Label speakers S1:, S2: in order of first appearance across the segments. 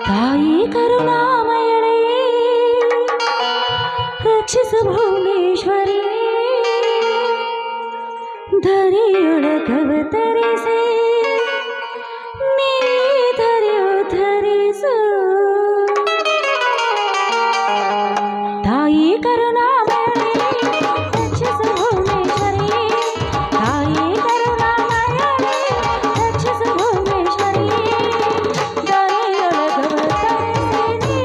S1: ತಾಯಿ ಕರುಣಾಮಯಳೇ ರಕ್ಷಿಸು ಭುವನೇಶ್ವರಿ ಧರೆಯೊಳಗವತರಿಸಿ ನೀ ಧರೆಯುಧರಿಸು ತಾಯಿ ಕರುಣಾಮಯಳೇ ರಕ್ಷಿಸು ಭುವನೇಶ್ವರಿ ತಾಯಿ ಕರುಣಾಮಯಳೇ ರಕ್ಷಿಸು ಭುವನೇಶ್ವರಿ ಧರೆಯೊಳಗವತರಿಸಿ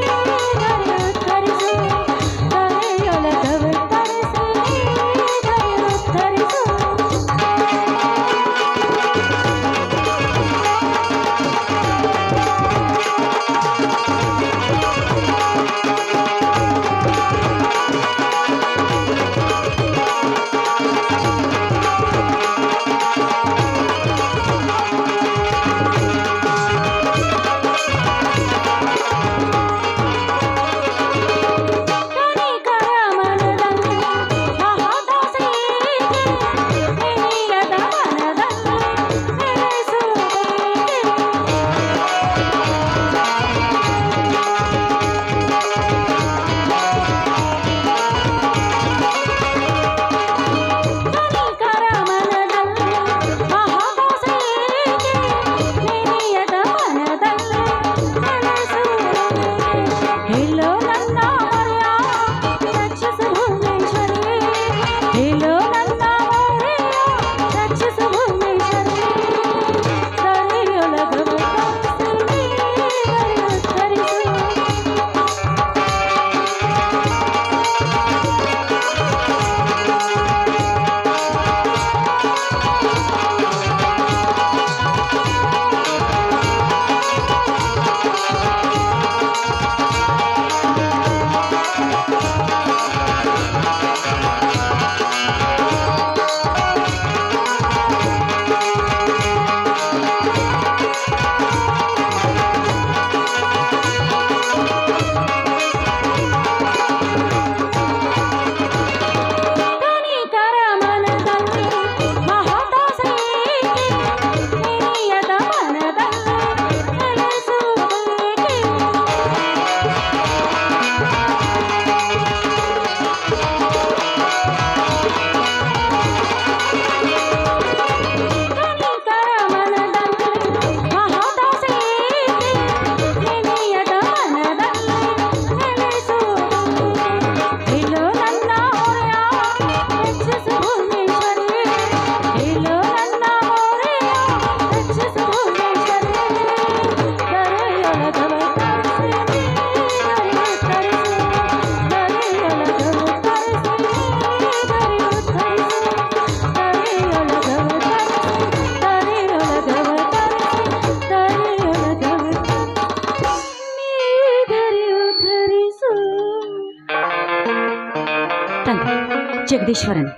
S1: ಜಗದೀಶ್ವರನ್,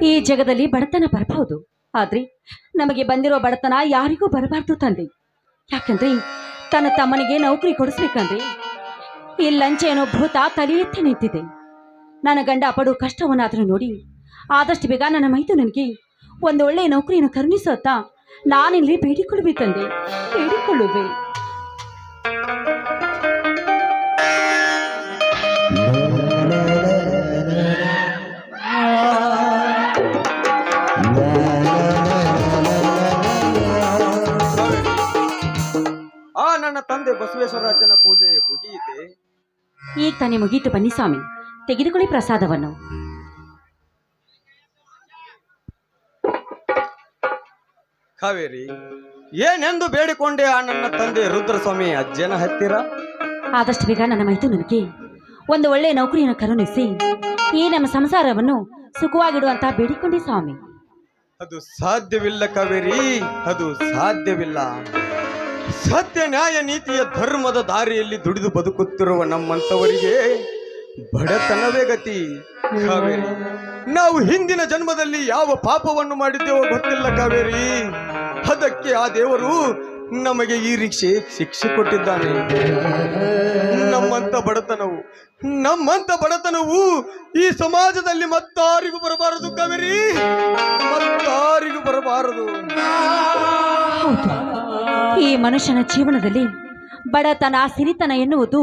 S1: ಈ ಜಗದಲ್ಲಿ ಬಡತನ ಬರಬಹುದು, ಆದ್ರೆ ನಮಗೆ ಬಂದಿರೋ ಬಡತನ ಯಾರಿಗೂ ಬರಬಾರ್ದು ತಂದೆ. ಯಾಕಂದ್ರೆ ತನ್ನ ತಮ್ಮನಿಗೆ ನೌಕರಿ ಕೊಡಿಸ್ಬೇಕಂದ್ರೆ ಈ ಲಂಚ ಏನೋ ಭೂತ ತಲೆ ಎತ್ತಿ ನಿಂತಿದೆ. ನನ್ನ ಗಂಡ ಪಡುವ ಕಷ್ಟವನ್ನಾದರೂ ನೋಡಿ ಆದಷ್ಟು ಬೇಗ ನನ್ನ ಮೈದುನನಿಗೆ ಒಂದು ಒಳ್ಳೆಯ ನೌಕರಿಯನ್ನು ಕರುಣಿಸುತ್ತಾ ನಾನಿಲ್ಲಿ ಬೇಡಿಕೊಳ್ಳುವೆ ತಂದೆ, ಬೇಡಿಕೊಳ್ಳುವೆ.
S2: ನನ್ನ ತಂದೆ ಬಸವೇಶ್ವರರಾಜನ ಪೂಜೆ ಮುಗಿಯಿತೆ?
S1: ಈಗ ತಾನೇ ಮುಗೀತು. ಬನ್ನಿ ಸ್ವಾಮಿ, ತೆಗೆದುಕೊಳ್ಳಿ ಪ್ರಸಾದವನ್ನು.
S2: ಕಾವೇರಿ, ಏನೆಂದು ಬೇಡಿಕೊಂಡೆ ಆ ನನ್ನ ತಂದೆ ರುದ್ರಸ್ವಾಮಿ ಅಜ್ಜನ ಹತ್ತಿರ?
S1: ಆದಷ್ಟು ಬೇಗ ನನ್ನ ಮೈದುನನಿಗೆ ಒಂದು ಒಳ್ಳೆಯ ನೌಕರಿಯನ್ನು ಕರುಣಿಸಿ ಈ ನಮ್ಮ ಸಂಸಾರವನ್ನು ಸುಖವಾಗಿಡುವಂತ ಬೇಡಿಕೊಂಡೆ ಸ್ವಾಮಿ.
S2: ಅದು ಸಾಧ್ಯವಿಲ್ಲ ಕಾವೇರಿ, ಅದು ಸಾಧ್ಯವಿಲ್ಲ. ಸತ್ಯ ನ್ಯಾಯ ನೀತಿಯ ಧರ್ಮದ ದಾರಿಯಲ್ಲಿ ದುಡಿದು ಬದುಕುತ್ತಿರುವ ನಮ್ಮಂತವರಿಗೆ ಬಡತನವೇ ಗತಿ. ಕಾವೇರಿ, ನಾವು ಹಿಂದಿನ ಜನ್ಮದಲ್ಲಿ ಯಾವ ಪಾಪವನ್ನು ಮಾಡಿದ್ದೇವೋ ಗೊತ್ತಿಲ್ಲ ಕಾವೇರಿ. ಅದಕ್ಕೆ ಆ ದೇವರು ನಮಗೆ ಈ ರೀಕ್ಷೆ ಶಿಕ್ಷೆ ಕೊಟ್ಟಿದ್ದಾನೆ. ನಮ್ಮಂತ ಬಡತನವು ಈ ಸಮಾಜದಲ್ಲಿ ಮತ್ತಾರಿಗೂ ಬರಬಾರದು ಕಾವೇರಿ, ಮತ್ತಾರಿಗೂ ಬರಬಾರದು.
S1: ಹೌದು, ಈ ಮನುಷ್ಯನ ಜೀವನದಲ್ಲಿ ಬಡತನ ಸಿರಿತನ ಎನ್ನುವುದು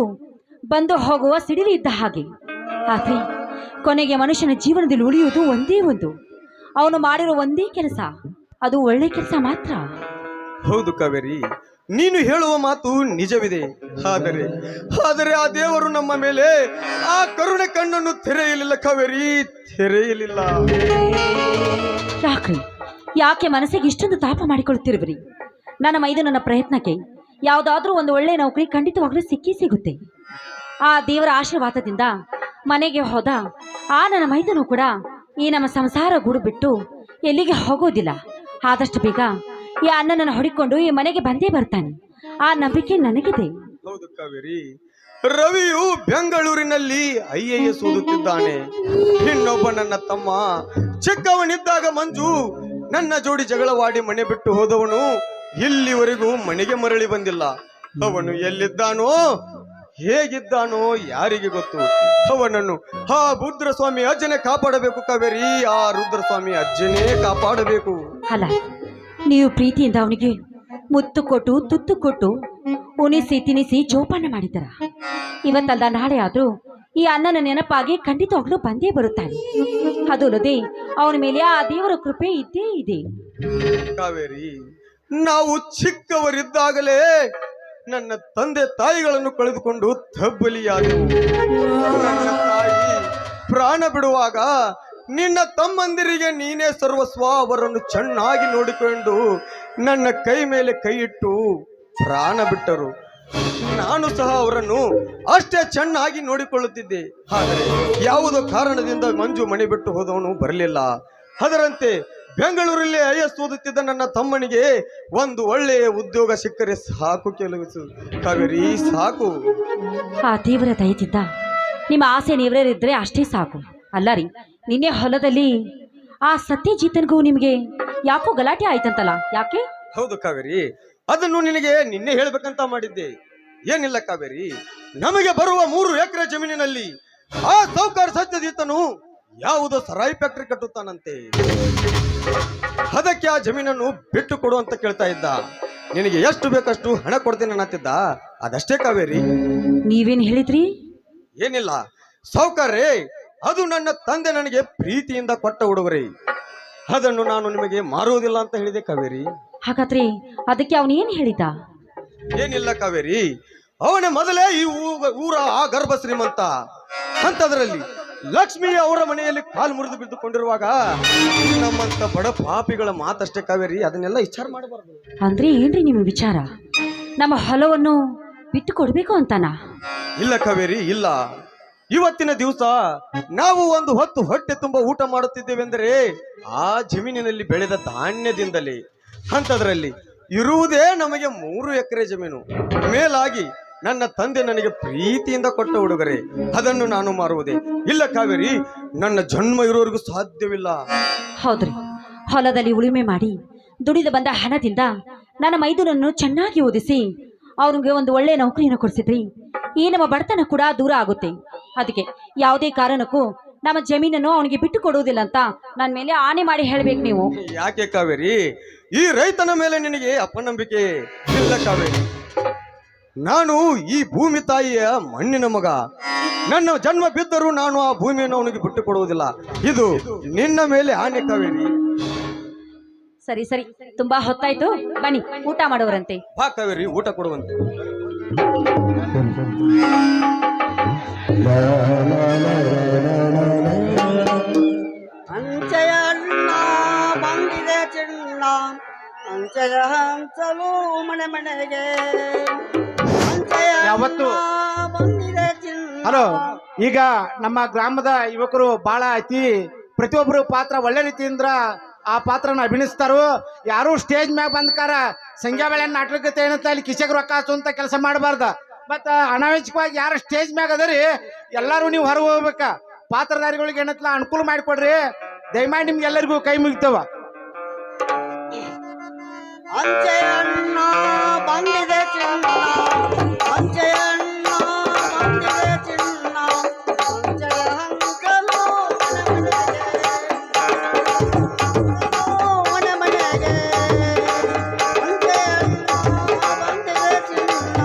S1: ಬಂದು ಹೋಗುವ ಸಿಡಿಲು ಇದ್ದ ಹಾಗೆ. ಆದರೆ ಕೊನೆಗೆ ಮನುಷ್ಯನ ಜೀವನದಲ್ಲಿ ಉಳಿಯುವುದು ಒಂದೇ ಒಂದು, ಅವನು ಮಾಡಿರೋ ಒಂದೇ ಕೆಲಸ, ಅದು ಒಳ್ಳೆ ಕೆಲಸ ಮಾತ್ರ.
S2: ಹೌದು ಕಾವೇರಿ, ನೀನು ಹೇಳುವ ಮಾತು ನಿಜವಿದೆ. ಆದರೆ ಆ ದೇವರು ನಮ್ಮ ಮೇಲೆ ಆ ಕರುಣೆ ಕಣ್ಣನ್ನು ತೆರೆಯಲಿಲ್ಲ ಕಾವೇರಿ, ತೆರೆಯಲಿಲ್ಲ.
S1: ಯಾಕೆ ಮನಸ್ಸಿಗೆ ಇಷ್ಟೊಂದು ತಾಪ ಮಾಡಿಕೊಳ್ಳುತ್ತಿರುವಿರಿ? ನನ್ನ ಮೈದುನನ ಪ್ರಯತ್ನಕ್ಕೆ ಯಾವುದಾದ್ರೂ ಒಂದು ಒಳ್ಳೆ ನೌಕರಿ ಖಂಡಿತವಾಗ್ಲೂ ಸಿಗುತ್ತೆ. ಆ ದೇವರ ಆಶೀರ್ವಾದದಿಂದ ಮನೆಗೆ ಹೋದ ಆ ನನ್ನ ಮೈದನು ಕೂಡ ಈ ನಮ್ಮ ಸಂಸಾರ ಗೂಡು ಬಿಟ್ಟು ಎಲ್ಲಿಗೆ ಹೋಗೋದಿಲ್ಲ. ಆದಷ್ಟು ಬೇಗ ಈ ಅಣ್ಣನನ್ನು ಹೊಡಿಕೊಂಡು ಈ ಮನೆಗೆ ಬಂದೇ ಬರ್ತಾನೆ, ಆ ನಂಬಿಕೆ ನನಗಿದೆ.
S2: ಹೌದು ಕಾವೇರಿ, ರವಿಯು ಬೆಂಗಳೂರಿನಲ್ಲಿ IAS ಓದುತ್ತಿದ್ದಾನೆ. ಇನ್ನೊಬ್ಬ ನನ್ನ ತಮ್ಮ ಚಿಕ್ಕವನಿದ್ದಾಗ ಮಂಜು ನನ್ನ ಜೋಡಿ ಜಗಳವಾಡಿ ಮನೆ ಬಿಟ್ಟು ಹೋದವನು ಇಲ್ಲಿವರೆಗೂ ಮನೆಗೆ ಮರಳಿ ಬಂದಿಲ್ಲ. ಅವನು ಎಲ್ಲಿದ್ದಾನೋ ಹೇಗಿದ್ದಾನೋ ಯಾರಿಗೆ ಗೊತ್ತು. ಅವನನ್ನು ಆ ರುದ್ರಸ್ವಾಮಿ ಅಜ್ಜನೇ ಕಾಪಾಡಬೇಕು ಕಾವೇರಿ, ಆ ರುದ್ರಸ್ವಾಮಿ ಅಜ್ಜನೇ ಕಾಪಾಡಬೇಕು.
S1: ಅಲ್ಲ, ನೀವು ಪ್ರೀತಿಯಿಂದ ಅವನಿಗೆ ಮುತ್ತು ಕೊಟ್ಟು ತುತ್ತು ಕೊಟ್ಟು ಉಣಿಸಿ ತಿನಿಸಿ ಜೋಪಾನ ಮಾಡಿದ್ದಾರ. ಇವತ್ತಲ್ಲ ನಾಳೆ ಆದ್ರೂ ಈ ಅಣ್ಣನ ನೆನಪಾಗಿ ಖಂಡಿತವಾಗ್ಲೂ ಬಂದೇ ಬರುತ್ತಾನೆ. ಅದು ಅಲ್ಲದೆ ಅವನ ಮೇಲೆ ಆ ದೇವರ ಕೃಪೆ ಇದ್ದೇ ಇದೆ.
S2: ಕಾವೇರಿ, ನಾವು ಚಿಕ್ಕವರಿದ್ದಾಗಲೇ ನನ್ನ ತಂದೆ ತಾಯಿಗಳನ್ನು ಕಳೆದುಕೊಂಡು ತಬ್ಬಲಿಯಾದೆವು. ನನ್ನ ತಾಯಿ ಪ್ರಾಣ ಬಿಡುವಾಗ ನಿನ್ನ ತಮ್ಮಂದಿರಿಗೆ ನೀನೇ ಸರ್ವಸ್ವ, ಅವರನ್ನು ಚೆನ್ನಾಗಿ ನೋಡಿಕೊಂಡು ನನ್ನ ಕೈ ಮೇಲೆ ಕೈ ಇಟ್ಟು ಪ್ರಾಣ ಬಿಟ್ಟರು. ನಾನು ಸಹ ಅವರನ್ನು ಅಷ್ಟೇ ಚೆನ್ನಾಗಿ ನೋಡಿಕೊಳ್ಳುತ್ತಿದ್ದೆ. ಆದರೆ ಯಾವುದೋ ಕಾರಣದಿಂದ ಮಂಜು ಮನೆ ಬಿಟ್ಟು ಹೋದವನು ಬರಲಿಲ್ಲ. ಅದರಂತೆ ಬೆಂಗಳೂರಲ್ಲಿ IAS ಓದುತ್ತಿದ್ದ ನನ್ನ ತಮ್ಮನಿಗೆ ಒಂದು ಒಳ್ಳೆಯ ಉದ್ಯೋಗ ಸಿಕ್ಕರೆ ಸಾಕು ಕೆಲಸ ಕಾವೇರಿ, ಸಾಕು.
S1: ಆ ದೇವರ ದಯದಿಂದ ನಿಮ್ಮ ಆಸೆ ನೆರವೇರಿದ್ರೆ ಅಷ್ಟೇ ಸಾಕು. ಅಲ್ಲ ರೀ, ನಿನ್ನೆ ಹೊಲದಲ್ಲಿ ಆ ಸತ್ಯಜೀತನ್ಗೂ ನಿಮಗೆ ಯಾಕೋ ಗಲಾಟೆ ಆಯ್ತಂತಲ್ಲ, ಯಾಕೆ?
S2: ಹೌದು ಕಾವೇರಿ, ಅದನ್ನು ನಿನಗೆ ನಿನ್ನೆ ಹೇಳ್ಬೇಕಂತ ಮಾಡಿದ್ದೆ. ಏನಿಲ್ಲ ಕಾವೇರಿ, ನಮಗೆ ಬರುವ 3 ಎಕರೆ ಜಮೀನಿನಲ್ಲಿ ಆ ಸಾಹುಕಾರ ಸತ್ಯಜೀತನು ಯಾವುದೋ ಸರಾಯಿ ಫ್ಯಾಕ್ಟರಿ ಕಟ್ಟುತ್ತಾನಂತೆ. ಅದಕ್ಕೆ ಆ ಜಮೀನನ್ನು ಬಿಟ್ಟು ಕೊಡು ಅಂತ ಕೇಳ್ತಾ ಇದ್ದ. ನಿನಗೆ ಎಷ್ಟು ಬೇಕಷ್ಟು ಹಣ ಕೊಡ್ತೀನಿ ಅನ್ನತ್ತಿದ್ದ. ಅದಷ್ಟೇ ಕಾವೇರಿ.
S1: ನೀವೇನ್ ಹೇಳಿದ್ರಿ?
S2: ಏನಿಲ್ಲ ಸಾಹುಕಾರೇ, ಅದು ನನ್ನ ತಂದೆ ನನಗೆ ಪ್ರೀತಿಯಿಂದ ಕೊಟ್ಟ ಉಡುಗೊರೆ, ಅದನ್ನು ನಾನು ನಿಮಗೆ ಮಾರುವುದಿಲ್ಲ ಅಂತ ಹೇಳಿದೆ ಕಾವೇರಿ.
S1: ಹಾಗಾದ್ರೆ ಅದಕ್ಕೆ ಅವನು ಏನ್ ಹೇಳಿದ?
S2: ಏನಿಲ್ಲ ಕಾವೇರಿ, ಅವನೇ ಮೊದಲೇ ಈ ಊರ ಆ ಗರ್ಭ ಶ್ರೀಮಂತ. ಅಂತದ್ರಲ್ಲಿ ಲಕ್ಷ್ಮಿ ಅವರ ಮನೆಯಲ್ಲಿ ಕಾಲು ಮುರಿದು ಬಿದ್ದುಕೊಂಡಿರುವಾಗ ನಮ್ಮಂತ ಬಡ ಪಾಪಿಗಳ ಮಾತಷ್ಟೇ ಕಾವೇರಿ, ಅದನ್ನೆಲ್ಲ ವಿಚಾರ ಮಾಡಬಾರ್ದು.
S1: ಅಂದ್ರೆ ಏನ್ರಿ ನಿಮ್ಮ ವಿಚಾರ? ನಮ್ಮ ಹೊಲವನ್ನು ಬಿಟ್ಟು ಕೊಡ್ಬೇಕು ಅಂತಾನ?
S2: ಇಲ್ಲ ಕಾವೇರಿ, ಇಲ್ಲ. ಇವತ್ತಿನ ದಿವಸ ನಾವು ಒಂದು ಹೊತ್ತು ಹೊಟ್ಟೆ ತುಂಬ ಊಟ ಮಾಡುತ್ತಿದ್ದೇವೆಂದರೆ ಆ ಜಮೀನಿನಲ್ಲಿ ಬೆಳೆದ ಧಾನ್ಯದಿಂದಲೇ. ಅಂತದ್ರಲ್ಲಿ ಇರುವುದೇ ನಮಗೆ 3 ಎಕರೆ ಜಮೀನು. ಮೇಲಾಗಿ ನನ್ನ ತಂದೆ ನನಗೆ ಪ್ರೀತಿಯಿಂದ ಕೊಟ್ಟ ಉಡುಗೊರೆ, ಅದನ್ನು ನಾನು ಮಾರುವುದೇ? ಇಲ್ಲ ಕಾವೇರಿ, ನನ್ನ ಜನ್ಮ ಇರೋರಿಗೂ ಸಾಧ್ಯವಿಲ್ಲ.
S1: ಹೌದ್ರಿ, ಹೊಲದಲ್ಲಿ ಉಳುಮೆ ಮಾಡಿ ದುಡಿದು ಬಂದ ಹಣದಿಂದ ನನ್ನ ಮೈದುನನ್ನು ಚೆನ್ನಾಗಿ ಓದಿಸಿ ಅವ್ರಿಗೆ ಒಂದು ಒಳ್ಳೆ ನೌಕರಿಯನ್ನು ಕೊಡಿಸಿದ್ರಿ, ಈ ನಮ್ಮ ಬಡತನ ಕೂಡ ದೂರ ಆಗುತ್ತೆ. ಅದಕ್ಕೆ ಯಾವುದೇ ಕಾರಣಕ್ಕೂ ನಮ್ಮ ಜಮೀನನ್ನು ಅವನಿಗೆ ಬಿಟ್ಟು ಕೊಡುವುದಿಲ್ಲ ಅಂತ ನನ್ನ ಮೇಲೆ ಆಣೆ ಮಾಡಿ ಹೇಳ್ಬೇಕು ನೀವು.
S2: ಯಾಕೆ ಕಾವೇರಿ, ಈ ರೈತನ ಮೇಲೆ ನಿನಗೆ ಅಪನಂಬಿಕೆ ಇಲ್ಲ ಕಾವೇರಿ. ನಾನು ಈ ಭೂಮಿ ತಾಯಿಯ ಮಣ್ಣಿನ ಮಗ. ನನ್ನ ಜನ್ಮ ಬಿದ್ದರೂ ನಾನು ಆ ಭೂಮಿಯನ್ನು ಅವನಿಗೆ ಬಿಟ್ಟು ಕೊಡುವುದಿಲ್ಲ. ಇದು ನಿನ್ನ ಮೇಲೆ ಆಣೆ ಕಾವೇರಿ.
S1: ಸರಿ ಸರಿ, ತುಂಬಾ ಹೊತ್ತಾಯ್ತು, ಬನ್ನಿ ಊಟ ಮಾಡೋರಂತೆ.
S2: ಬಾ ಕಾವೇರಿ, ಊಟ ಕೊಡುವಂತೆ.
S3: ಅಂಚೆಯ ಅಣ್ಣ ಬಂದಿದೆ ಚಿನ್ನ, ಅಂಚೆಯ ಹಂಚಲು ಮನೆ ಮನೆಗೆ
S4: ಯಾವತ್ತು
S3: ಬಂದಿದೆ ಚಿನ್ನ.
S4: ಹಲೋ, ಈಗ ನಮ್ಮ ಗ್ರಾಮದ ಯುವಕರು ಬಹಳ ಪ್ರತಿಯೊಬ್ಬರು ಪಾತ್ರ ಒಳ್ಳೆ ರೀತಿಯಿಂದ ಆ ಪಾತ್ರನ ಅಭಿನಯಿಸ್ತಾರೋ. ಯಾರು ಸ್ಟೇಜ್ ಮ್ಯಾಗ ಬಂದ್ಕಾರ ಸಂಖ್ಯಾ ಬೆಳೆ ನಾಟಕತೆ ಏನಂತ ಅಲ್ಲಿ ಕಿಸೆಗೆ ರೊಕ್ಕ ಹಾಕುವಂತ ಕೆಲಸ ಮಾಡಬಾರ್ದ. ಮತ್ತ ಅನಾವಶ್ಯಕವಾಗಿ ಯಾರು ಸ್ಟೇಜ್ ಮ್ಯಾಗ ಅದರಿ ಎಲ್ಲಾರು ನೀವು ಹೊರಗೆ ಹೋಗ್ಬೇಕ. ಪಾತ್ರಧಾರಿಗಳಿಗೆ ಏನತ್ಲ ಅನುಕೂಲ ಮಾಡಿಕೊಡ್ರಿ, ದಯಮಾಡಿ ನಿಮ್ಗೆ ಎಲ್ಲರಿಗೂ ಕೈ ಮುಗಿತವ.
S3: ಅಂಚೆಯಣ್ಣ ಬಂದಿದೆ ಚಿನ್ನ ಅಂಚೆಯಣ್ಣ ಬಂದಿದೆ ಚಿನ್ನ ಅಂಚೆಯ ಹಂಚಲು ಮನೆ ಮನೆಗೆ ಅಂಚೆಯಣ್ಣ ಬಂದಿದೆ ಚಿನ್ನ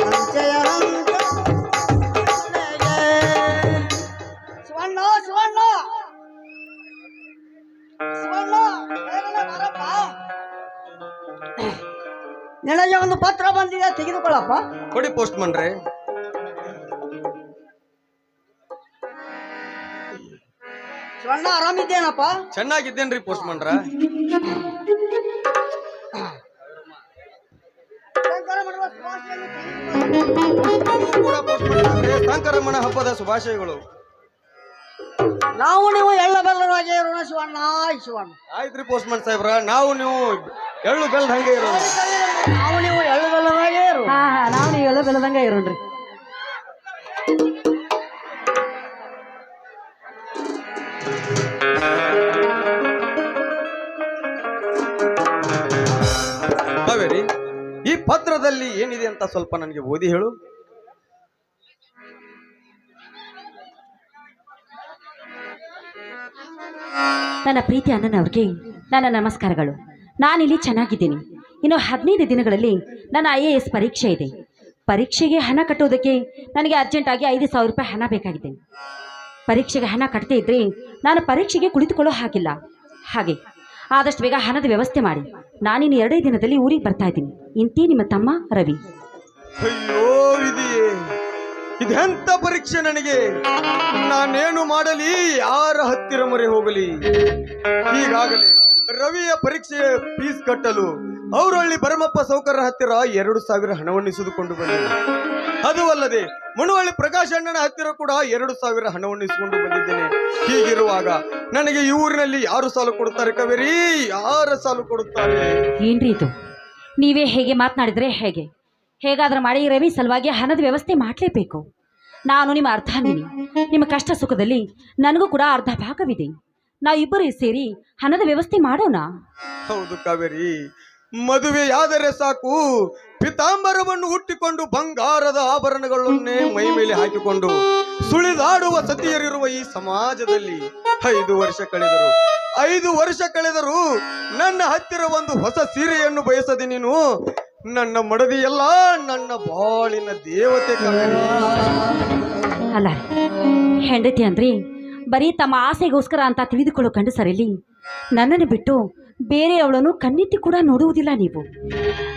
S3: ಅಂಚೆಯ ಹಂಚಲು ಮನೆಗೆ. ಶಿವಣ್ಣ ಶಿವಣ್ಣ ಶಿವಣ್ಣ ಬೇಗನೆ ಬಾರಪ್ಪ. ನಿನಗೆ ಒಂದು ಪತ್ರ ಬಂದಿದೆ, ತೆಗೆದುಕೊಳ್ಳಪ್ಪ.
S2: ಕೊಡಿ ಪೋಸ್ಟ್ ಮನ್ರೆ.
S3: ಶಿವಣ್ಣ ಆರಾಮಿದ್ದೇನಪ್ಪ?
S2: ಚೆನ್ನಾಗಿದ್ದೇನ್ರಿ ಪೋಸ್ಟ್ ಮನ್ರ. ಸಂಕ್ರಮಣ ಹಬ್ಬದ ಶುಭಾಶಯಗಳು.
S3: ನಾವು ನೀವು ಎಳ್ಳ ಬೆಲ್ಲರಾಗೆ ಇರೋಣ ಶಿವಣ್ಣ. ಶಿವಣ್ಣ
S2: ಆಯ್ತ್ರಿ ಪೋಸ್ಟ್ ಮನ್ ಸಾಹೇಬ್ರ, ನಾವು ನೀವು ಎಳ್ಳು ಬೆಲ್ದ ಹಂಗೆ ಇರೋಣ.
S3: ನಾವು ನೀವು ಎಳ್ಳ ಬೆಲ್ಲರಾಗೆ ಇರೋಣ.
S1: ಹಾ ನಾವು ನೀವು ಹೇಳೋ ಬೆಲ್ಲದಂಗ ಇರೋಣ್ರಿ.
S2: ಕಾವೇರಿ, ಈ ಪತ್ರದಲ್ಲಿ ಏನಿದೆ ಅಂತ ಸ್ವಲ್ಪ ನನಗೆ ಓದಿ ಹೇಳು.
S1: ನನ್ನ ಪ್ರೀತಿ ಅಣ್ಣನವ್ರಿಗೆ ನನ್ನ ನಮಸ್ಕಾರಗಳು. ನಾನಿಲ್ಲಿ ಚೆನ್ನಾಗಿದ್ದೀನಿ. ಇನ್ನು 15 ದಿನಗಳಲ್ಲಿ ನನ್ನ IAS ಪರೀಕ್ಷೆ ಇದೆ. ಪರೀಕ್ಷೆಗೆ ಹಣ ಕಟ್ಟೋದಕ್ಕೆ ನನಗೆ ಅರ್ಜೆಂಟಾಗಿ 5,000 ರೂಪಾಯಿ ಹಣ ಬೇಕಾಗಿದೆ. ಪರೀಕ್ಷೆಗೆ ಹಣ ಕಟ್ಟದೇ ಇದ್ದರೆ ನಾನು ಪರೀಕ್ಷೆಗೆ ಕುಳಿತುಕೊಳ್ಳೋ ಹಾಗಿಲ್ಲ. ಹಾಗೆ ಆದಷ್ಟು ಬೇಗ ಹಣದ ವ್ಯವಸ್ಥೆ ಮಾಡಿ. ನಾನಿನ್ನು 2 ದಿನದಲ್ಲಿ ಊರಿಗೆ ಬರ್ತಾ ಇದ್ದೀನಿ. ಇಂತಿ ನಿಮ್ಮ ತಮ್ಮ ರವಿ.
S2: ಅಯ್ಯೋ ವಿಧಿಯೇ, ಇದೆಂತ ಪರೀಕ್ಷೆ ನನಗೆ. ನಾನೇನು ಮಾಡಲಿ, ಯಾರ ಹತ್ತಿರ ಮೊರೆ ಹೋಗಲಿ. ಈಗಾಗಲೇ ರವಿಯ ಪರೀಕ್ಷೆಯ ಫೀಸ್ ಕಟ್ಟಲು ಅವರಳ್ಳಿ ಭರಮಪ್ಪ ಸೌಕರ್ಯ ಹತ್ತಿರ 2,000 ಹಣವನ್ನು ಇಸಿದುಕೊಂಡು ಬಂದಿದ್ದೆ. ಅದು ಅಲ್ಲದೆ ಮಣುವಳ್ಳಿ ಪ್ರಕಾಶ್ ಅಣ್ಣನ ಹತ್ತಿರ ಕೂಡ 2,000 ಹಣವನ್ನು ಇಸಿಕೊಂಡು ಬಂದಿದ್ದೇನೆ. ಹೀಗಿರುವಾಗ ನನಗೆ ಈ ಊರಿನಲ್ಲಿ ಯಾರು ಸಾಲು ಕೊಡುತ್ತಾರೆ ಕಾವೇರಿ? ಯಾರ ಸಾಲು ಕೊಡುತ್ತಾರೆ?
S1: ಏನ್ರಿ ಇದು? ನೀವೇ ಹೇಗೆ ಮಾತನಾಡಿದ್ರೆ ಹೇಗೆ? ಹೇಗಾದ್ರೂ ಮಾಡಿ ರವಿ ಸಲುವಾಗಿ ಹಣದ ವ್ಯವಸ್ಥೆ ಮಾಡಲೇಬೇಕು. ನಾನು ನಿಮ್ಮ ಅರ್ಧಾಂಗಿನಿ. ನಿಮ್ಮ ಕಷ್ಟ ಸುಖದಲ್ಲಿ ನನಗೂ ಕೂಡ ಅರ್ಧ ಭಾಗವಿದೆ. ನಾವಿಬ್ಬರು ಸೇರಿ ಹಣದ ವ್ಯವಸ್ಥೆ ಮಾಡೋಣ.
S2: ಹೌದು ಕಾವೇರಿ, ಮದುವೆಯಾದರೆ ಸಾಕು ಪಿತಾಂಬರವನ್ನು ಹುಟ್ಟಿಕೊಂಡು ಬಂಗಾರದ ಆಭರಣಗಳನ್ನೇ ಮೈ ಮೇಲೆ ಹಾಕಿಕೊಂಡು ಸುಳಿದಾಡುವ ಸತಿಯರಿರುವ ಈ ಸಮಾಜದಲ್ಲಿ 5 ವರ್ಷ ಕಳೆದರು ನನ್ನ ಹತ್ತಿರ ಒಂದು ಹೊಸ ಸೀರೆಯನ್ನು ಬಯಸದೆ ನೀನು ನನ್ನ ಮಡದಿಯಲ್ಲ, ನನ್ನ ಬಾಳಿನ ದೇವತೆ ಕಾವೇರಿ.
S1: ಅಲ್ಲ, ಹೆಂಡತಿ ಅಂದ್ರೆ ಬರೀ ತಮ್ಮ ಆಸೆಗೋಸ್ಕರ ಅಂತ ತಿಳಿದುಕೊಳ್ಳೋ ಗಂಡಸರಲ್ಲಿ ನನ್ನನ್ನು ಬಿಟ್ಟು ಬೇರೆ ಅವಳನ್ನು ಕಣ್ಣೆತ್ತಿ ಕೂಡ ನೋಡುವುದಿಲ್ಲ ನೀವು.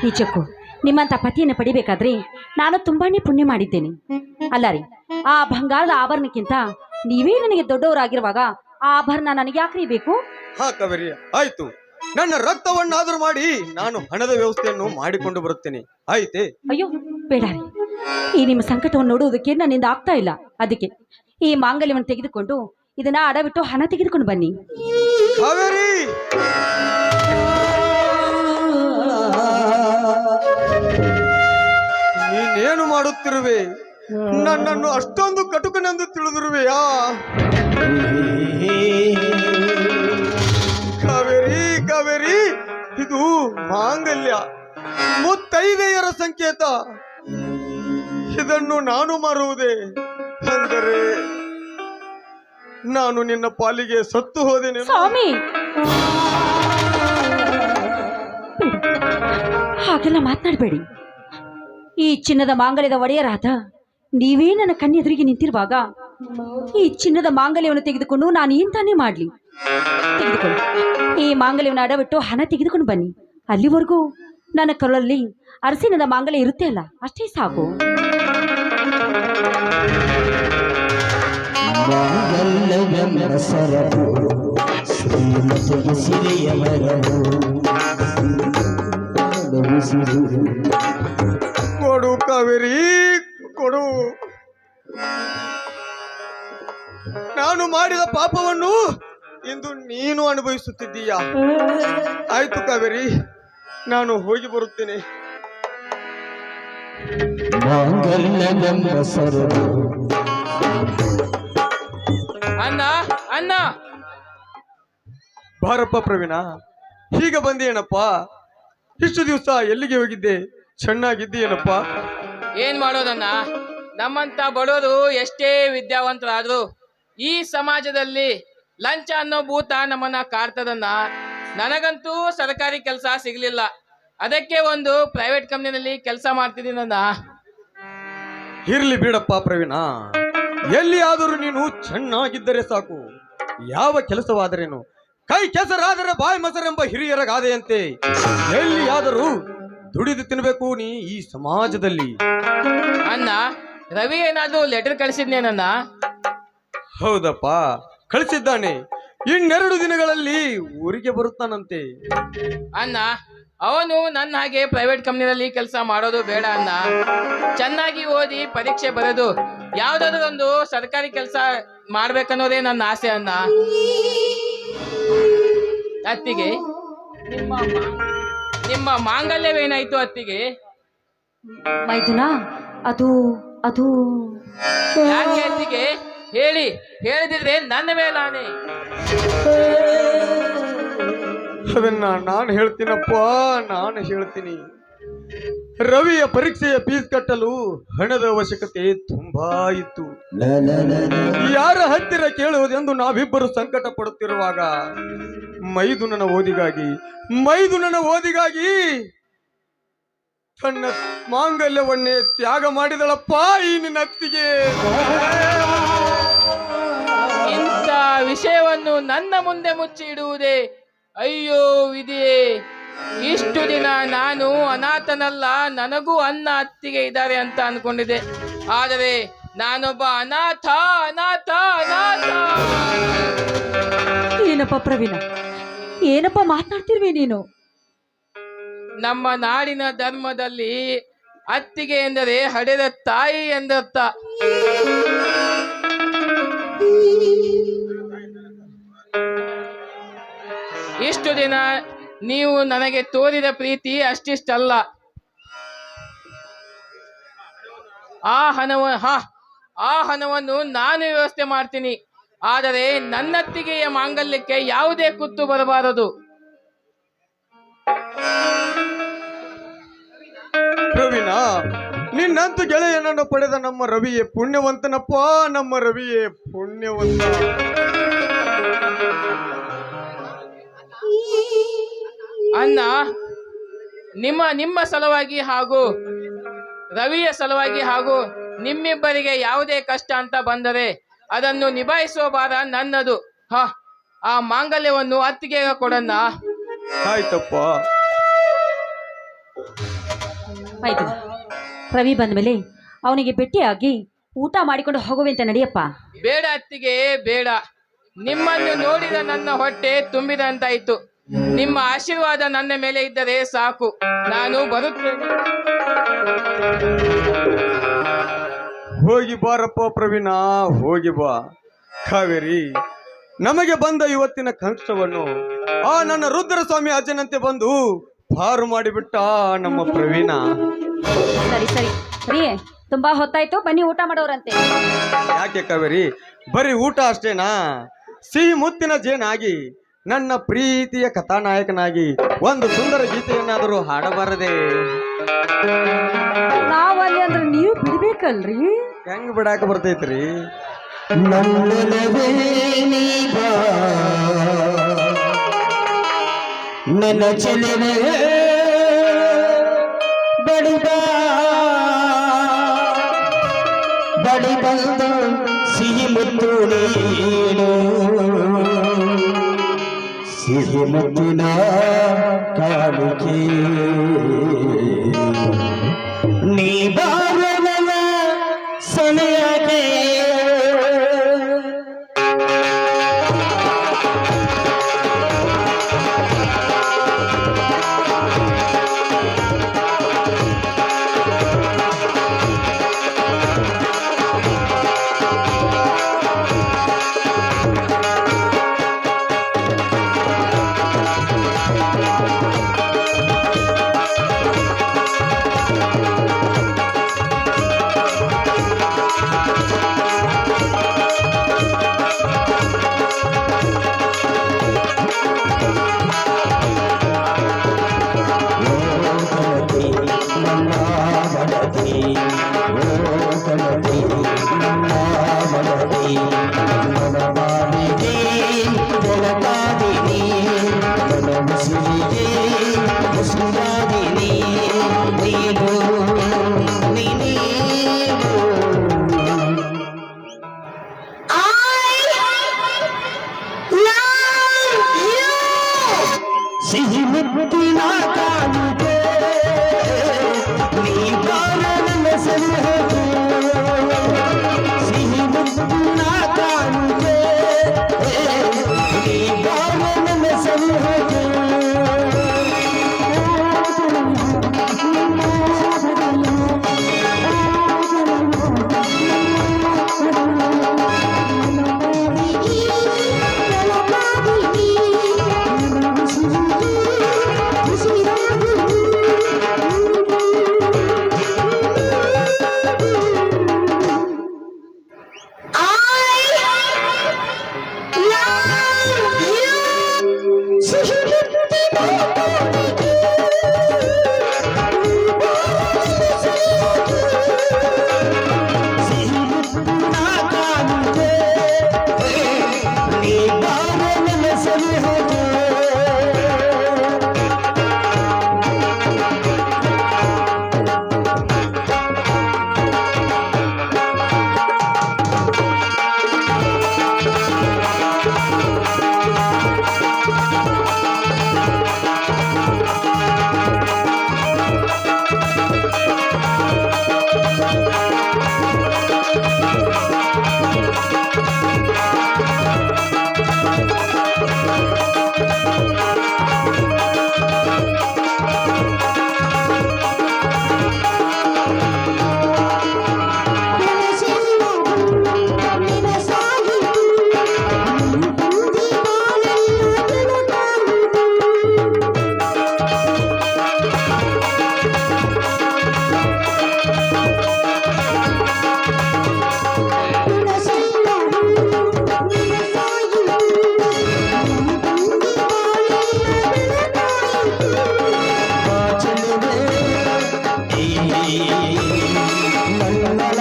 S1: ನಿಜಕ್ಕೂ ನಿಮ್ಮಂಥ ಪತಿಯನ್ನು ಪಡಿಬೇಕಾದ್ರೆ ನಾನು ತುಂಬಾನೇ ಪುಣ್ಯ ಮಾಡಿದ್ದೇನೆ. ಅಲ್ಲ ರೀ, ಆ ಬಂಗಾರದ ಆಭರಣಕ್ಕಿಂತ ನೀವೇ ನನಗೆ ದೊಡ್ಡವರಾಗಿರುವಾಗ ಆ ಆಭರಣ ನನಗೆ ಯಾಕ್ರಿ ಬೇಕು?
S2: ಹಾ ಕಾವೇರಿ, ಆಯ್ತು. ನನ್ನ ರಕ್ತವನ್ನಾದರೂ ಮಾಡಿ ನಾನು ಹಣದ ವ್ಯವಸ್ಥೆಯನ್ನು ಮಾಡಿಕೊಂಡು ಬರುತ್ತೇನೆ, ಆಯ್ತೆ?
S1: ಅಯ್ಯೋ ಬೇಡ ರೀ, ಈ ನಿಮ್ಮ ಸಂಕಟವನ್ನು ನೋಡುವುದಕ್ಕೆ ನನ್ನಿಂದ ಆಗ್ತಾ ಇಲ್ಲ. ಅದಕ್ಕೆ ಈ ಮಾಂಗಲ್ಯವನ್ನು ತೆಗೆದುಕೊಂಡು ಇದನ್ನ ಅಡವಿಟ್ಟು ಹಣ ತೆಗೆದುಕೊಂಡು ಬನ್ನಿ.
S2: ಕಾವೇರಿ, ನೀನೇನು ಮಾಡುತ್ತಿರುವೆ? ನನ್ನನ್ನು ಅಷ್ಟೊಂದು ಕಟುಕನೆಂದು ತಿಳಿದಿರುವೆಯಾ? ಕಾವೇರಿ ಕಾವೇರಿ, ಇದು ಮಾಂಗಲ್ಯ, ಮುತ್ತೈದೆಯರ ಸಂಕೇತ. ಇದನ್ನು ನಾನು ಮಾರುವುದೇ ಅಂದರೆ ನಾನು ನಿನ್ನ ಪಾಲಿಗೆ ಸತ್ತು ಹೋದೇನೆ.
S1: ಸ್ವಾಮಿ, ಹಾಗೆಲ್ಲ ಮಾತನಾಡಬೇಡಿ. ಈ ಚಿನ್ನದ ಮಾಂಗಲ್ಯದ ಒಡೆಯರಾದ ನೀವೇ ನನ್ನ ಕಣ್ಣೆದುರಿಗೆ ನಿಂತಿರುವಾಗ ಈ ಚಿನ್ನದ ಮಾಂಗಲ್ಯವನ್ನು ತೆಗೆದುಕೊಂಡು ನಾನು ಏನ್ ತಾನೇ ಮಾಡ್ಲಿ? ತೆಗೆದುಕೊಂಡು ಈ ಮಾಂಗಲ್ಯವನ್ನು ಅಡವಿಟ್ಟು ಹಣ ತೆಗೆದುಕೊಂಡು ಬನ್ನಿ. ಅಲ್ಲಿವರೆಗೂ ನನ್ನ ಕರುಳಲ್ಲಿ ಅರಸಿನದ ಮಾಂಗಲ್ಯ ಇರುತ್ತೆ ಅಲ್ಲ, ಅಷ್ಟೇ ಸಾಕು.
S2: ಕೊಡು ಕಾವೇರಿ, ಕೊಡು. ನಾನು ಮಾಡಿದ ಪಾಪವನ್ನು ಇಂದು ನೀನು ಅನುಭವಿಸುತ್ತಿದ್ದೀಯಾ? ಆಯ್ತು ಕಾವೇರಿ, ನಾನು ಹೋಗಿ ಬರುತ್ತೇನೆ.
S5: ಅಣ್ಣ ಅಣ್ಣ,
S2: ಬಾರಪ್ಪ ಪ್ರವೀಣ, ಹೀಗೆ ಬಂದೇನಪ್ಪ? ಇಷ್ಟು ದಿವಸ ಎಲ್ಲಿಗೆ ಹೋಗಿದ್ದೆ? ಚೆನ್ನಾಗಿದ್ದೀಯೇನಪ್ಪ?
S5: ಏನ್ ಮಾಡೋದನ್ನ, ನಮ್ಮಂತ ಬಡವರು ಎಷ್ಟೇ ವಿದ್ಯಾವಂತರಾದ್ರು ಈ ಸಮಾಜದಲ್ಲಿ ಲಂಚ ಅನ್ನೋ ಭೂತ ನಮ್ಮನ್ನ ಕಾಡ್ತದನ್ನ. ನನಗಂತೂ ಸರ್ಕಾರಿ ಕೆಲಸ ಸಿಗ್ಲಿಲ್ಲ, ಅದಕ್ಕೆ ಒಂದು ಪ್ರೈವೇಟ್ ಕಂಪ್ನಿನಲ್ಲಿ ಕೆಲಸ ಮಾಡ್ತಿದ್ದೀನನ್ನ.
S2: ಇರ್ಲಿ ಬಿಡಪ್ಪ ಪ್ರವೀಣ, ಎಲ್ಲಿಯಾದರೂ ನೀನು ಚೆನ್ನಾಗಿದ್ದರೆ ಸಾಕು. ಯಾವ ಕೆಲಸವಾದರೇನು, ಕೈ ಕೆಸರಾದರೆ ಬಾಯಿ ಮೊಸರೆಂಬ ಹಿರಿಯರ ಗಾದೆಯಂತೆ ಎಲ್ಲಿಯಾದರೂ ದುಡಿದು ತಿನ್ಬೇಕು ನೀ ಈ ಸಮಾಜದಲ್ಲಿ.
S5: ಅಣ್ಣ, ರವಿ ಏನಾದ್ರೂ ಲೆಟರ್ ಕಳಿಸಿದ್ನೇನನ್ನ?
S2: ಹೌದಪ್ಪ, ಕಳಿಸಿದ್ದಾನೆ. ಇನ್ನೆರಡು ದಿನಗಳಲ್ಲಿ ಊರಿಗೆ ಬರುತ್ತಾನಂತೆ.
S5: ಅಣ್ಣ, ಅವನು ನನ್ನ ಹಾಗೆ ಪ್ರೈವೇಟ್ ಕಂಪ್ನಿನಲ್ಲಿ ಕೆಲಸ ಮಾಡೋದು ಬೇಡ ಅಣ್ಣ. ಚೆನ್ನಾಗಿ ಓದಿ ಪರೀಕ್ಷೆ ಬರೆದು ಯಾವ್ದಾದ್ರು ಒಂದು ಸರ್ಕಾರಿ ಕೆಲಸ ಮಾಡ್ಬೇಕನ್ನೋದೇ ನನ್ನ ಆಸೆ ಅಣ್ಣ. ಅತ್ತಿಗೆ, ನಿಮ್ಮ ಮಾಂಗಲ್ಯವೇನಾಯ್ತು ಅತ್ತಿಗೆ?
S1: ಮೈದುನ, ಅದು ಅದು
S5: ಯಾಕೆ ಅತ್ತಿಗೆ? ಹೇಳಿ, ಹೇಳಿದಿದ್ರೆ ನನ್ನ ಮೇಲಾನೆ.
S2: ಅದನ್ನ ನಾನು ಹೇಳ್ತೀನಪ್ಪ, ನಾನು ಹೇಳ್ತೀನಿ. ರವಿಯ ಪರೀಕ್ಷೆಯ ಫೀಸ್ ಕಟ್ಟಲು ಹಣದ ಅವಶ್ಯಕತೆ ತುಂಬಾ ಇತ್ತು. ಯಾರ ಹತ್ತಿರ ಕೇಳುವುದೆಂದು ನಾವಿಬ್ಬರು ಸಂಕಟ ಪಡುತ್ತಿರುವಾಗ ಮೈದುನನ ಓದಿಗಾಗಿ ತನ್ನ ಮಾಂಗಲ್ಯವನ್ನೇ ತ್ಯಾಗ ಮಾಡಿದಳಪ್ಪ ಈ ನಿನ್ನ ಅತ್ತಿಗೆ.
S5: ಇಂಥ ವಿಷಯವನ್ನು ನನ್ನ ಮುಂದೆ ಮುಚ್ಚಿ ಇಡುವುದೇ ಅಯ್ಯೋ ವಿಧಿಯೇ. ಇಷ್ಟು ದಿನ ನಾನು ಅನಾಥನಲ್ಲ, ನನಗೂ ಅನ್ನ ಅತ್ತಿಗೆ ಇದ್ದಾರೆ ಅಂತ ಅನ್ಕೊಂಡಿದ್ದೆ. ಆದರೆ ನಾನೊಬ್ಬ ಅನಾಥ ಅನಾಥ ಅನಾಥ.
S1: ಏನಪ್ಪ ಪ್ರವೀಣ, ಏನಪ್ಪ ಮಾತನಾಡ್ತಿರ್ವಿ ನೀನು?
S5: ನಮ್ಮ ನಾಡಿನ ಧರ್ಮದಲ್ಲಿ ಅತ್ತಿಗೆ ಎಂದರೆ ಹಡೆದ ತಾಯಿ ಎಂದರ್ಥ. ಇಷ್ಟು ದಿನ ನೀವು ನನಗೆ ತೋರಿದ ಪ್ರೀತಿ ಅಷ್ಟಿಷ್ಟಲ್ಲ. ಆ ಹಣವನ್ನು ನಾನು ವ್ಯವಸ್ಥೆ ಮಾಡ್ತೀನಿ. ಆದರೆ ನನ್ನತ್ತಿಗೆಯ ಮಾಂಗಲ್ಯಕ್ಕೆ ಯಾವುದೇ ಕುತ್ತು ಬರಬಾರದು.
S2: ಪ್ರವೀಣ, ನಿನ್ನಂತ ಗೆಳೆಯನನ್ನು ಪಡೆದ ನಮ್ಮ ರವಿಯೇ ಪುಣ್ಯವಂತನಪ್ಪ, ನಮ್ಮ ರವಿಯೇ ಪುಣ್ಯವಂತ.
S5: ಅಣ್ಣ, ನಿಮ್ಮ ಸಲುವಾಗಿ ಹಾಗೂ ರವಿಯ ಸಲುವಾಗಿ ಹಾಗೂ ನಿಮ್ಮಿಬ್ಬರಿಗೆ ಯಾವುದೇ ಕಷ್ಟ ಅಂತ ಬಂದರೆ ಅದನ್ನು ನಿಭಾಯಿಸುವ ಭಾರ ನನ್ನದು. ಆ ಮಾಂಗಲ್ಯವನ್ನು ಅತ್ತಿಗೆ ಕೊಡಣ್ಣ.
S2: ಆಯ್ತಪ್ಪ.
S1: ಆಯ್ತು, ರವಿ ಬಂದ್ಮೇಲೆ ಅವನಿಗೆ ಭೇಟಿಯಾಗಿ ಊಟ ಮಾಡಿಕೊಂಡು ಹೋಗುವಂತೆ ನಡಿಯಪ್ಪ.
S5: ಬೇಡ ಅತ್ತಿಗೆ, ಬೇಡ. ನಿಮ್ಮನ್ನು ನೋಡಿದ ನನ್ನ ಹೊಟ್ಟೆ ತುಂಬಿದಂತಾಯಿತು. ನಿಮ್ಮ ಆಶೀರ್ವಾದ ನನ್ನ ಮೇಲೆ ಇದ್ದರೆ ಸಾಕು, ನಾನು ಬರುತ್ತೇನೆ.
S2: ಹೋಗಿ ಬಾರಪ್ಪ ಪ್ರವೀಣ, ಹೋಗಿ ಬಾ. ಕಾವೇರಿ, ನಮಗೆ ಬಂದ ಇವತ್ತಿನ ಕಷ್ಟವನ್ನು ಆ ನನ್ನ ರುದ್ರಸ್ವಾಮಿ ಅಜ್ಜನಂತೆ ಬಂದು ಪಾರು ಮಾಡಿಬಿಟ್ಟ ನಮ್ಮ ಪ್ರವೀಣ.
S1: ಸರಿ ಸರಿ ರೀ, ತುಂಬಾ ಹೊತ್ತಾಯ್ತು, ಬನ್ನಿ ಊಟ ಮಾಡೋರಂತೆ.
S2: ಯಾಕೆ ಕಾವೇರಿ, ಬರೀ ಊಟ ಅಷ್ಟೇನಾ? ಸಿಹಿ ಮುತ್ತಿನ ಜೇನಾಗಿ ನನ್ನ ಪ್ರೀತಿಯ ಕಥಾನಾಯಕನಾಗಿ ಒಂದು ಸುಂದರ ಗೀತೆಯನ್ನಾದರೂ ಹಾಡಬಾರದೆ?
S1: ನಾವಲ್ಲಿ ಅಂದ್ರೆ ನೀವು ಬಿಡ್ಬೇಕಲ್ರಿ.
S2: ಹೆಂಗ್ ಬಿಡಾಕ ಬರ್ತೈತ್ರಿ?
S6: ನನ್ನ ಚೆಲುವೆ ಬಡಿ ಬಂದು ಸಿಹಿ ಮುತ್ತು ನೀನು, ಸಿಹಿ ಮುತ್ತಿನ ಕಾಣಿಕೆ ನೀ ಬಾರನ ಸೆಳೆಯಗೆ.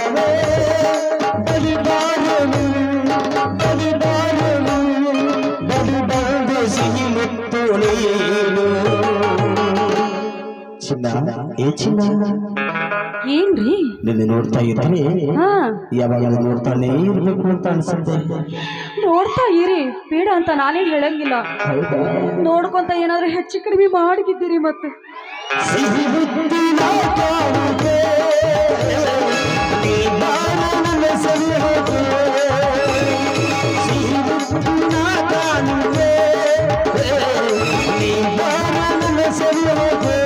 S6: ಒಲವೇ ಬಲಿಬಾರನು ಬಲಿಬಾರನು ಬಲಿಬಾರದು ಸಿಹಿ ಮುತ್ತು ನೀನು ಚಿನ್ನ ಏ ಚಿನ್ನ
S1: ಏನ್ರಿ
S6: ನಿನ್ನೆ ನೋಡ್ತಾ ಇದ್ರೆ
S1: ಹಾ
S6: ಯಾವಾಗ ನೋಡ್ತಾನೆ ಇರ್ಬೇಕು ಅಂತ ಅನ್ಸುತ್ತೆ
S1: ನೋಡ್ತಾ ಇರಿ, ಬೇಡ ಅಂತ ನಾನೇನ್ ಹೇಳಂಗಿಲ್ಲ.
S6: ಹೌದಾ
S1: ನೋಡ್ಕೊಂತ ಏನಾದ್ರೂ ಹೆಚ್ಚು ಕಡಿಮೆ ಮಾಡಿಗಿದ್ದೀರಿ ಮತ್ತೆ.
S6: ಸಿಹಿ ಮುತ್ತಿನ ಕಾಣಿಕೆ ನೀ ಬಾರ ನನ್ನ ಸರಿ ಹೋಗೆ ಸಿಹಿ ಮುತ್ತಿನ ಕಾಣಿಕೆ ನೀ ಬಾರ ನನ್ನ ಸರಿ ಹೋಗೆ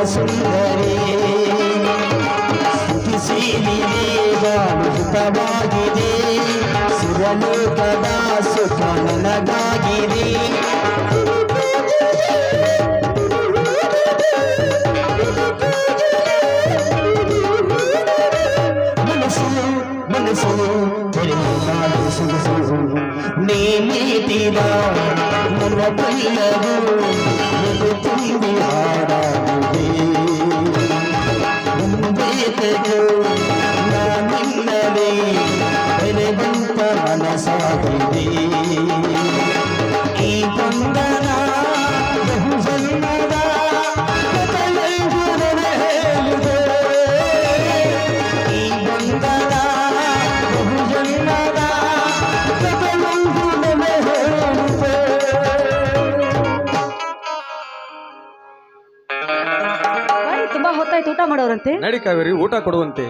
S6: ಸುಂದರಿ ಸುಖವಾಗಿದೆ ಸುರಲೋಕದ ಸುಖ ನನಗಾಗಿದೆ ಮನಸ್ಸು ಮನಸ್ಸು ತೆರೆಯುವ ಸೊಗಸು ನೀ ನೀತಿದ ನನ್ನ ಕಲ್ಲವು ನಿದು ತುಂಬಿ ಹಾಡಾಗಿದೆ ಮುಂದೇತೆಗೂ ನಾನಿಲ್ಲದೆ ಬೆಲೆದಂತ ಮನಸಾಗಿದೆ ಈ ಬಂಧನ ಬಹು ಜನ್ಮದ ಕಥೆಯೆಂದು ನನಗೆ ಹೇಳಿದೆ ಈ ಬಂಧನ ಬಹು ಜನ್ಮದ ಕಥೆಯೆಂದು ನನಗೆ ಹೇಳಿದೆ
S1: ಬನ್ನಿ, ತುಂಬಾ ಹೊತ್ತಾಯ್ತು ಊಟ ಮಾಡೋರಂತೆ.
S2: ನಡಿ ಕಾವೇರಿ, ಊಟ ಕೊಡುವಂತೆ.